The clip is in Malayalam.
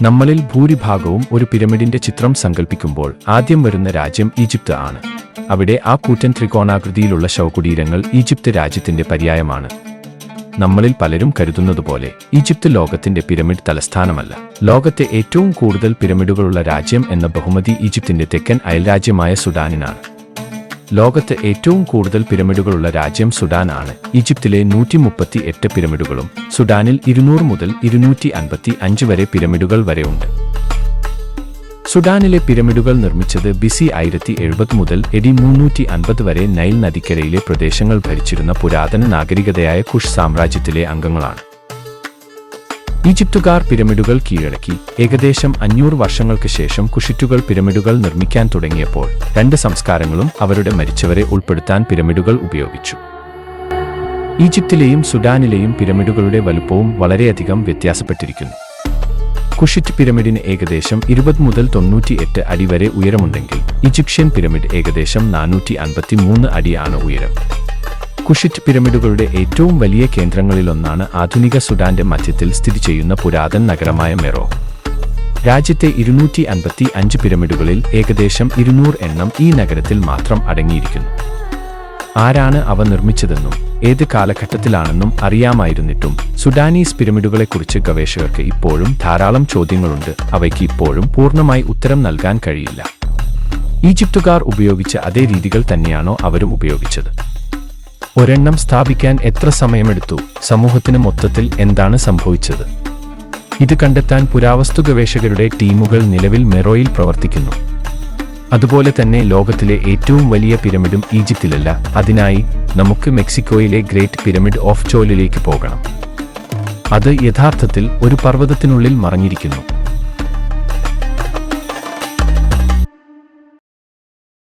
നമ്മളിൽ ഭൂരിഭാഗവും ഒരു പിരമിഡിന്റെ ചിത്രം സങ്കല്പിക്കുമ്പോൾ ആദ്യം വരുന്ന രാജ്യം ഈജിപ്ത് ആണ്. അവിടെ ആ കൂറ്റൻ ത്രികോണാകൃതിയിലുള്ള ശവകുടീരങ്ങൾ ഈജിപ്ത് രാജ്യത്തിന്റെ പര്യായമാണ്. നമ്മളിൽ പലരും കരുതുന്നതുപോലെ ഈജിപ്ത് ലോകത്തിന്റെ പിരമിഡ് തലസ്ഥാനമല്ല. ലോകത്തെ ഏറ്റവും കൂടുതൽ പിരമിഡുകളുള്ള രാജ്യം എന്ന ബഹുമതി ഈജിപ്തിന്റെ തെക്കൻ അയൽരാജ്യമായ സുഡാനിനാണ്. ലോകത്ത് ഏറ്റവും കൂടുതൽ പിരമിഡുകളുള്ള രാജ്യം സുഡാൻ ആണ്. ഈജിപ്തിലെ 138 പിരമിഡുകളും സുഡാനിൽ 200 മുതൽ 255 വരെ പിരമിഡുകൾ വരെയുണ്ട്. സുഡാനിലെ പിരമിഡുകൾ നിർമ്മിച്ചത് BC 1070 മുതൽ AD 350 വരെ നൈൽ നദിക്കരയിലെ പ്രദേശങ്ങൾ ഭരിച്ചിരുന്ന പുരാതന നാഗരികതയായ കുഷ് സാമ്രാജ്യത്തിലെ അംഗങ്ങളാണ്. ഈജിപ്തുകാർ പിരമിഡുകൾ കീഴടക്കി. ഏകദേശം 500 വർഷങ്ങൾക്ക് ശേഷം കുഷിറ്റുകൾ പിരമിഡുകൾ നിർമ്മിക്കാൻ തുടങ്ങിയപ്പോൾ രണ്ട് സംസ്കാരങ്ങളും അവരുടെ മരിച്ചവരെ ഉൾപ്പെടുത്താൻ പിരമിഡുകൾ ഉപയോഗിച്ചു. ഈജിപ്തിലെയും സുഡാനിലെയും പിരമിഡുകളുടെ വലുപ്പവും വളരെയധികം വ്യത്യാസപ്പെട്ടിരിക്കുന്നു. കുഷിറ്റ് പിരമിഡിന് ഏകദേശം 20 മുതൽ 98 അടി വരെ ഉയരമുണ്ടെങ്കിൽ ഈജിപ്ഷ്യൻ പിരമിഡ് ഏകദേശം 453 അടിയാണ് ഉയരം. കുഷിറ്റ് പിരമിഡുകളുടെ ഏറ്റവും വലിയ കേന്ദ്രങ്ങളിലൊന്നാണ് ആധുനിക സുഡാന്റെ മധ്യത്തിൽ സ്ഥിതി ചെയ്യുന്ന പുരാതന നഗരമായ മെറോ. രാജ്യത്തെ 255 പിരമിഡുകളിൽ ഏകദേശം 200 എണ്ണം ഈ നഗരത്തിൽ മാത്രം അടങ്ങിയിരിക്കുന്നു. ആരാണ് അവ നിർമ്മിച്ചതെന്നും ഏത് കാലഘട്ടത്തിലാണെന്നും അറിയാമായിരുന്നിട്ടും സുഡാനീസ് പിരമിഡുകളെക്കുറിച്ച് ഗവേഷകർക്ക് ഇപ്പോഴും ധാരാളം ചോദ്യങ്ങളുണ്ട്. അവയ്ക്ക് ഇപ്പോഴും പൂർണ്ണമായി ഉത്തരം നൽകാൻ കഴിയില്ല. ഈജിപ്തുകാർ ഉപയോഗിച്ച അതേ രീതികൾ തന്നെയാണോ അവരും ഉപയോഗിച്ചത്? ഒരെണ്ണം സ്ഥാപിക്കാൻ എത്ര സമയമെടുത്തു? സമൂഹത്തിന് മൊത്തത്തിൽ എന്താണ് സംഭവിച്ചത്? ഇത് കണ്ടെത്താൻ പുരാവസ്തു ഗവേഷകരുടെ ടീമുകൾ നിലവിൽ മെറോയിൽ പ്രവർത്തിക്കുന്നു. അതുപോലെ തന്നെ ലോകത്തിലെ ഏറ്റവും വലിയ പിരമിഡും ഈജിപ്തിലല്ല. അതിനായി നമുക്ക് മെക്സിക്കോയിലെ ഗ്രേറ്റ് പിരമിഡ് ഓഫ് ചോലിലേക്ക് പോകണം. അത് യഥാർത്ഥത്തിൽ ഒരു പർവ്വതത്തിനുള്ളിൽ മറഞ്ഞിരിക്കുന്നു.